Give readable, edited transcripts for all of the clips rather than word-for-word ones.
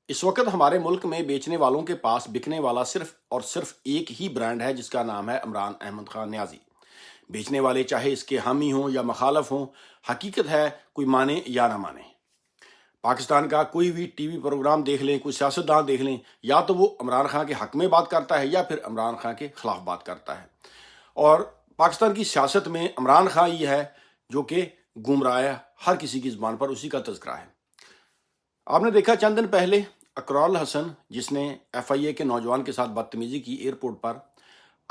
اس وقت ہمارے ملک میں بیچنے والوں کے پاس بکنے والا صرف اور صرف ایک ہی برانڈ ہے، جس کا نام ہے عمران احمد خان نیازی۔ بیچنے والے چاہے اس کے حامی ہوں یا مخالف ہوں، حقیقت ہے کوئی مانے یا نہ مانے۔ پاکستان کا کوئی بھی ٹی وی پروگرام دیکھ لیں، کوئی سیاستدان دیکھ لیں، یا تو وہ عمران خان کے حق میں بات کرتا ہے یا پھر عمران خان کے خلاف بات کرتا ہے۔ اور پاکستان کی سیاست میں عمران خان ہی ہے جو کہ گمراہ ہے، ہر کسی کی زبان پر اسی کا تذکرہ ہے۔ آپ نے دیکھا چند دن پہلے اقرار الحسن، جس نے ایف آئی اے کے نوجوان کے ساتھ بدتمیزی کی ایئرپورٹ پر،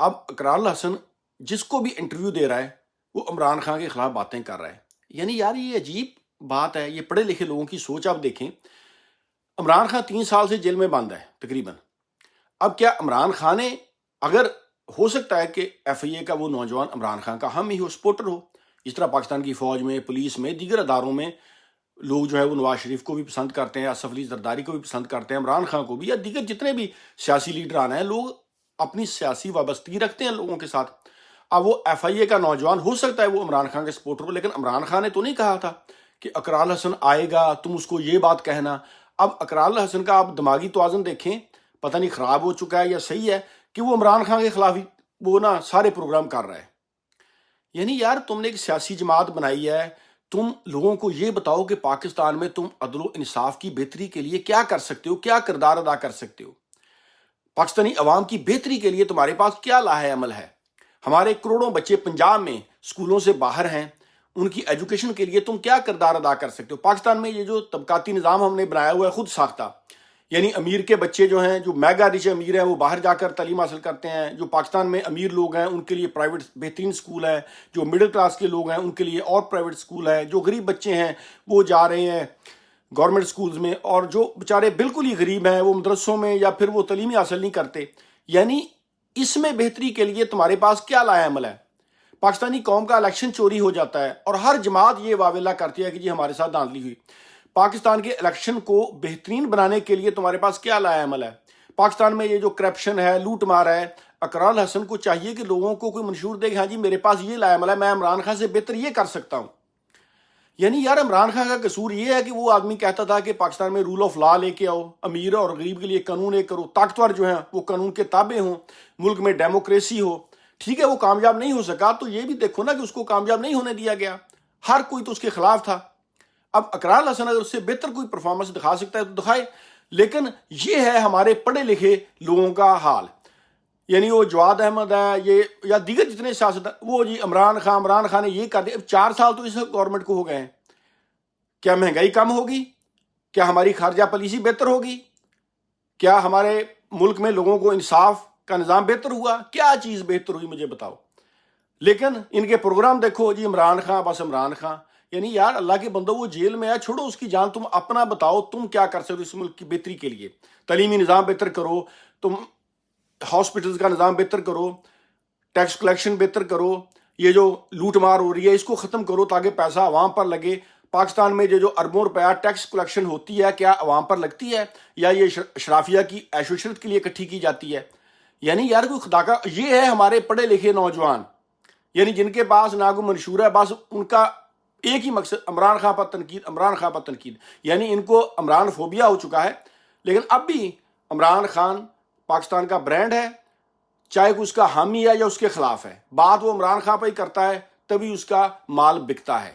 اب اقرار الحسن جس کو بھی انٹرویو دے رہا ہے وہ عمران خان کے خلاف باتیں کر رہا ہے۔ یعنی یار یہ عجیب بات ہے، یہ پڑھے لکھے لوگوں کی سوچ آپ دیکھیں۔ عمران خان 3 سال سے جیل میں بند ہے تقریباً۔ اب کیا عمران خان نے، اگر ہو سکتا ہے کہ ایف آئی اے کا وہ نوجوان عمران خان کا حامی ہو، سپورٹر ہو، اس طرح پاکستان کی فوج میں، پولیس میں، دیگر اداروں میں لوگ جو ہے وہ نواز شریف کو بھی پسند کرتے ہیں، آصف علی زرداری کو بھی پسند کرتے ہیں، عمران خان کو بھی، یا دیگر جتنے بھی سیاسی لیڈران ہیں، لوگ اپنی سیاسی وابستگی رکھتے ہیں لوگوں کے ساتھ۔ اب وہ ایف آئی اے کا نوجوان ہو سکتا ہے وہ عمران خان کے سپورٹر ہو، لیکن عمران خان نے تو نہیں کہا تھا کہ اقرار الحسن آئے گا تم اس کو یہ بات کہنا۔ اب اقرار الحسن کا آپ دماغی توازن دیکھیں، پتہ نہیں خراب ہو چکا ہے یا صحیح ہے کہ وہ عمران خان کے خلاف ہی وہ سارے پروگرام کر رہا ہے۔ یعنی یار تم نے ایک سیاسی جماعت بنائی ہے، تم لوگوں کو یہ بتاؤ کہ پاکستان میں تم عدل و انصاف کی بہتری کے لیے کیا کر سکتے ہو، کیا کردار ادا کر سکتے ہو، پاکستانی عوام کی بہتری کے لیے تمہارے پاس کیا لاہے عمل ہے۔ ہمارے کروڑوں بچے پنجاب میں اسکولوں سے باہر ہیں، ان کی ایجوکیشن کے لیے تم کیا کردار ادا کر سکتے ہو۔ پاکستان میں یہ جو طبقاتی نظام ہم نے بنایا ہوا ہے خود ساختہ، یعنی امیر کے بچے جو ہیں، جو میگا ریچ امیر ہیں، وہ باہر جا کر تعلیم حاصل کرتے ہیں۔ جو پاکستان میں امیر لوگ ہیں ان کے لیے پرائیویٹ بہترین سکول ہے، جو مڈل کلاس کے لوگ ہیں ان کے لیے اور پرائیویٹ سکول ہے، جو غریب بچے ہیں وہ جا رہے ہیں گورنمنٹ سکولز میں، اور جو بیچارے بالکل ہی غریب ہیں وہ مدرسوں میں یا پھر وہ تعلیم حاصل نہیں کرتے۔ یعنی اس میں بہتری کے لیے تمہارے پاس کیا لایا عمل ہے؟ پاکستانی قوم کا الیکشن چوری ہو جاتا ہے اور ہر جماعت یہ واویلا کرتی ہے کہ جی ہمارے ساتھ دھاندلی ہوئی۔ پاکستان کے الیکشن کو بہترین بنانے کے لیے تمہارے پاس کیا لایا عمل ہے؟ پاکستان میں یہ جو کرپشن ہے، لوٹ مار ہے، اقرار الحسن کو چاہیے کہ لوگوں کو کوئی منشور دے کہ ہاں جی میرے پاس یہ لایا عمل ہے، میں عمران خان سے بہتر یہ کر سکتا ہوں۔ یعنی یار عمران خان کا قصور یہ ہے کہ وہ آدمی کہتا تھا کہ پاکستان میں رول آف لا لے کے آؤ، امیر اور غریب کے لیے قانون ایک کرو، طاقتور جو ہیں وہ قانون کے تابع ہوں، ملک میں ڈیموکریسی ہو۔ ٹھیک ہے وہ کامیاب نہیں ہو سکا، تو یہ بھی دیکھو نا کہ اس کو کامیاب نہیں ہونے دیا گیا، ہر کوئی تو اس کے خلاف تھا۔ اب اقرار الحسن اگر اس سے بہتر کوئی پرفارمنس دکھا سکتا ہے تو دکھائے، لیکن یہ ہے ہمارے پڑھے لکھے لوگوں کا حال۔ یعنی وہ جواد احمد ہے یہ یا دیگر جتنے سیاست، وہ جی عمران خان نے یہ کر دیا۔ اب 4 سال تو اس گورنمنٹ کو ہو گئے ہیں۔ کیا مہنگائی کم ہوگی؟ کیا ہماری خارجہ پالیسی بہتر ہوگی؟ کیا ہمارے ملک میں لوگوں کو انصاف کا نظام بہتر ہوا؟ کیا چیز بہتر ہوئی مجھے بتاؤ۔ لیکن ان کے پروگرام دیکھو جی عمران خان، بس عمران خان۔ یعنی یار اللہ کے بندو وہ جیل میں ہے، چھوڑو اس کی جان، تم اپنا بتاؤ تم کیا کر سکتے ہو اس ملک کی بہتری کے لیے۔ تعلیمی نظام بہتر کرو، تم ہاسپٹلز کا نظام بہتر کرو، ٹیکس کلیکشن بہتر کرو، یہ جو لوٹ مار ہو رہی ہے اس کو ختم کرو تاکہ پیسہ عوام پر لگے۔ پاکستان میں جو اربوں روپیہ ٹیکس کلیکشن ہوتی ہے کیا عوام پر لگتی ہے یا یہ اشرافیہ کی عیش و عشرت کے لیے اکٹھی کی جاتی ہے؟ یعنی یار کوئی خدا کا، یہ ہے ہمارے پڑھے لکھے نوجوان، یعنی جن کے پاس نہ کوئی منشور ہے، بس ان کا ایک ہی مقصد عمران خان پر تنقید، عمران خان پر تنقید۔ یعنی ان کو عمران فوبیا ہو چکا ہے۔ لیکن اب بھی عمران خان پاکستان کا برانڈ ہے، چاہے کوئی اس کا حامی ہے یا اس کے خلاف ہے، بات وہ عمران خان پہ ہی کرتا ہے، تبھی اس کا مال بکتا ہے۔